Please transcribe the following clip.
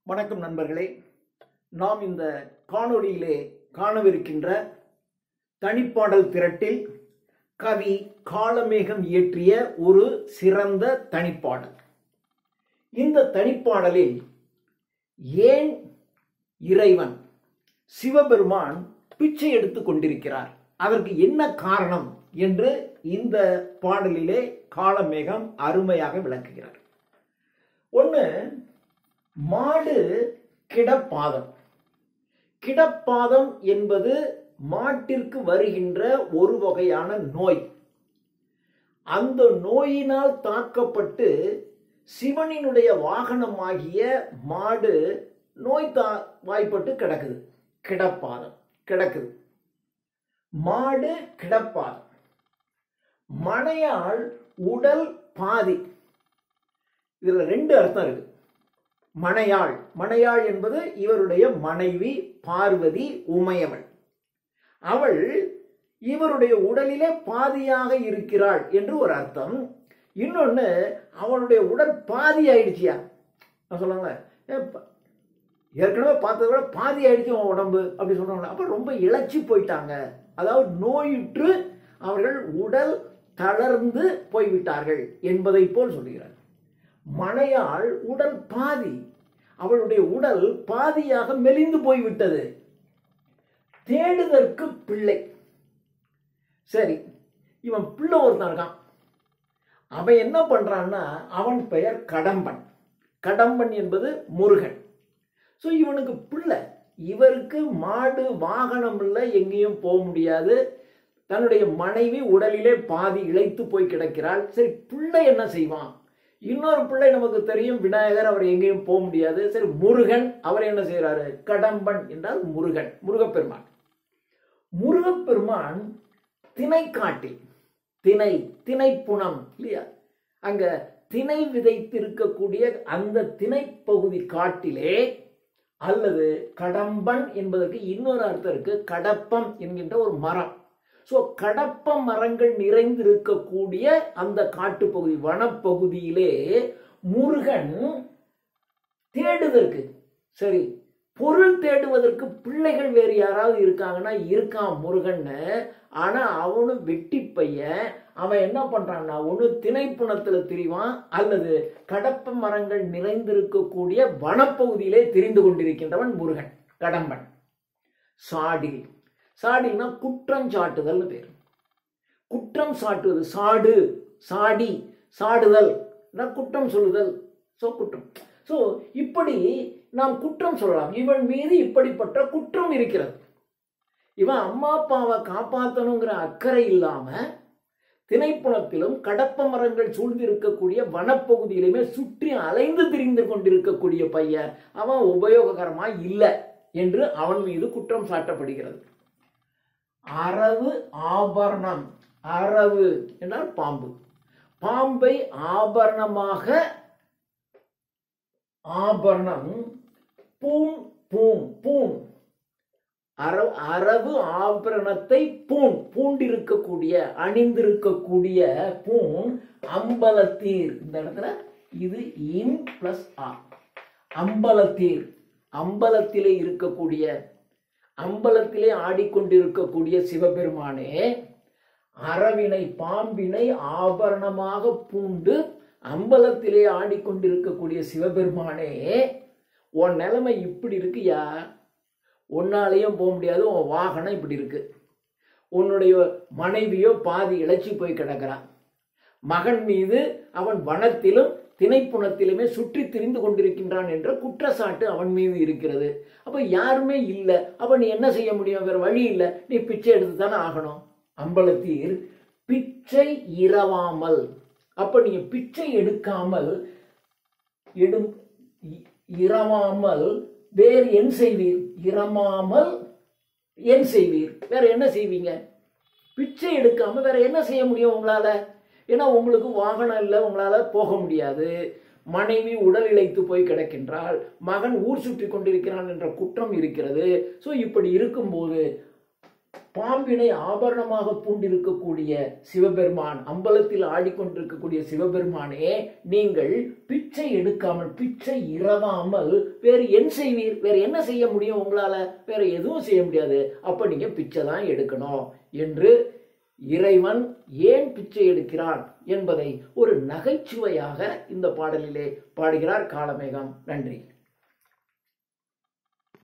வணக்கம் நண்பர்களே. நாம் இந்த காணொளியிலே காணவிருக்கின்ற தனிப்பாடல் திரட்டில் கவி காளமேகம் இயற்றிய ஒரு சிறந்த தனிப்பாடல். இந்த தனிப்பாடலில் ஏன் இறைவன் சிவபெருமான் பிச்சை எடுத்துக் கொண்டிருக்கிறார், அதற்கு என்ன காரணம் என்று இந்த பாடலிலே காளமேகம் அருமையாக விளக்குகிறார். ஒன்று, மாடு கிடப்பாதம். கிடப்பாதம் என்பது மாட்டிற்கு வருகின்ற ஒரு வகையான நோய். அந்த நோயினால் தாக்கப்பட்டு சிவனினுடைய வாகனமாகிய மாடு நோய் வாய்ப்பட்டு கிடக்குது. கிடப்பாதம் கிடக்குது. மாடு கிடப்பாதம். மனையாள் உடல் பாதி. இதுல ரெண்டு அர்த்தம் இருக்கு. மனையாள், மனையாள் என்பது இவருடைய மனைவி பார்வதி உமையவள். அவள் இவருடைய உடலிலே பாதியாக இருக்கிறாள் என்று ஒரு அர்த்தம். இன்னொன்னு, அவளுடைய உடல் பாதி ஆயிடுச்சியா சொல்லுவாங்க, ஏற்கனவே பார்த்ததை விட பாதி ஆயிடுச்சு உன் உடம்பு அப்படி சொல்றாங்க. அப்ப ரொம்ப இழைச்சி போயிட்டாங்க, அதாவது நோயுற்று அவர்கள் உடல் தளர்ந்து போய்விட்டார்கள் என்பதை போல் சொல்லுகிறார். மனையாள் உடல் பாதி, அவளுடைய உடல் பாதியாக மெலிந்து போய்விட்டது. தேடுதற்கு பிள்ளை. சரி, இவன் பிள்ளை ஒருத்தன் இருக்கான். அவன் என்ன பண்றான்னா, அவன் பெயர் கடம்பன். கடம்பன் என்பது முருகன். ஸோ இவனுக்கு பிள்ளை. இவருக்கு மாடு வாகனம் இல்லை, எங்கேயும் போக முடியாது. தன்னுடைய மனைவி உடலிலே பாதி இழைத்து போய் கிடக்கிறாள். சரி, பிள்ளை என்ன செய்வான்? இன்னொரு பிள்ளை நமக்கு தெரியும், விநாயகர், அவர் எங்கேயும் போக முடியாது. சரி, முருகன், அவர் என்ன செய்யறாரு? கடம்பன் என்றால் முருகன், முருகப்பெருமான். முருகப்பெருமான் திணைக்காட்டில், திணைப்புணம் இல்லையா, அங்க திணை விதைத்திருக்கக்கூடிய அந்த திணைப்பகுதி காட்டிலே, அல்லது கடம்பன் என்பதற்கு இன்னொரு அர்த்தம் இருக்கு, கடப்பம் என்கின்ற ஒரு மரம். ஸோ கடப்ப மரங்கள் நிறைந்திருக்கக்கூடிய அந்த காட்டுப்பகுதி, வனப்பகுதியிலே முருகன் தேடுவதற்கு, சரி, பொருள் தேடுவதற்கு பிள்ளைகள் வேறு யாராவது இருக்காங்கன்னா இருக்கான் முருகன்னு. ஆனா அவனும் வெட்டி பையன். அவன் என்ன பண்றான்னா, ஒன்று திணைப்புணத்துல திரிவான், அல்லது கடப்ப மரங்கள் நிறைந்திருக்கக்கூடிய வனப்பகுதியிலே திரிந்து கொண்டிருக்கின்றவன் முருகன், கடம்பன். சாடில், சாடினா குற்றம் சாட்டுதல் பேர். குற்றம் சாட்டுவது, சாடு, சாடி, சாடுதல், குற்றம் சொல்லுதல். சோ குற்றம். சோ இப்படி நாம் குற்றம் சொல்லலாம். இவன் மீது இப்படிப்பட்ட குற்றம் இருக்கிறது. இவன் அம்மா அப்பாவை காப்பாற்றணுங்கிற அக்கறை இல்லாம திணைப்புணத்திலும் கடப்ப மரங்கள் சூழ்ந்திருக்கக்கூடிய வனப்பகுதியிலுமே சுற்றி அலைந்து திரிந்து கொண்டிருக்கக்கூடிய பையன். அவன் உபயோககரமா இல்லை என்று அவன் மீது குற்றம் சாட்டப்படுகிறது. அரவு ஆபரணம். அரவு என்றால் பாம்பு. பாம்பை ஆபரணமாக, ஆபரணம், பூண், பூண், பூண். அரவு ஆபரணத்தை பூண், பூண்டிருக்கக்கூடிய, அணிந்திருக்கக்கூடிய பூண். அம்பலத்தீர், இந்த இடத்துல இது இன் பிளஸ் ஆ. அம்பலத்தீர், அம்பலத்திலே இருக்கக்கூடிய, அம்பலத்திலே ஆடிக்கொண்டிருக்கக்கூடிய சிவபெருமானே, அரவினை, பாம்பினை ஆபரணமாக பூண்டு அம்பலத்திலே ஆடிக்கொண்டிருக்கக்கூடிய சிவபெருமானே, உன் நிலைமை இப்படி இருக்குயா, உன்னாலேயும் போக முடியாது, உன் வாகனம் இப்படி இருக்கு, உன்னுடைய மனைவியோ பாதி இழைச்சி போய் கிடக்கிறான், மகன் மீது அவன் வனத்திலும் திணைப்புணத்திலுமே சுற்றி திரிந்து கொண்டிருக்கின்றான் என்ற குற்றச்சாட்டு அவன் மீது இருக்கிறது. அப்ப யாருமே இல்லை. அப்ப நீ என்ன செய்ய முடியும்? வேற வழி இல்லை, நீ பிச்சை எடுத்து தானே ஆகணும். அம்பலத்தீர் பிச்சை இரவாமல். அப்ப நீங்க பிச்சை எடுக்காமல், இரவாமல் வேறு என் செய்வீர்? இரமாமல் என் செய்வீர்? வேற என்ன செய்வீங்க? பிச்சை எடுக்காம வேற என்ன செய்ய முடியும் உங்களால? ஏன்னா உங்களுக்கு வாகனம் இல்லை, உங்களால போக முடியாது. மனைவி உடல் இழைத்து போய் கிடக்கின்றாள், மகன் ஊர் சுற்றி கொண்டிருக்கிறான் என்ற குற்றம் இருக்கிறது. ஸோ இப்படி இருக்கும்போது பாம்பினை ஆபரணமாக பூண்டிருக்கக்கூடிய சிவபெருமான், அம்பலத்தில் ஆடிக்கொண்டிருக்கக்கூடிய சிவபெருமானே, நீங்கள் பிச்சை எடுக்காமல், பிச்சை இரவாமல் வேறு என்ன செய்வீர்? வேற என்ன செய்ய முடியும் உங்களால? வேற எதுவும் செய்ய முடியாது. அப்ப நீங்க பிச்சை தான் எடுக்கணும் என்று இறைவன் ஏன் பிச்சை எடுக்கிறான் என்பதை ஒரு நகைச்சுவையாக இந்த பாடலிலே பாடுகிறார் காளமேகம். நன்றி.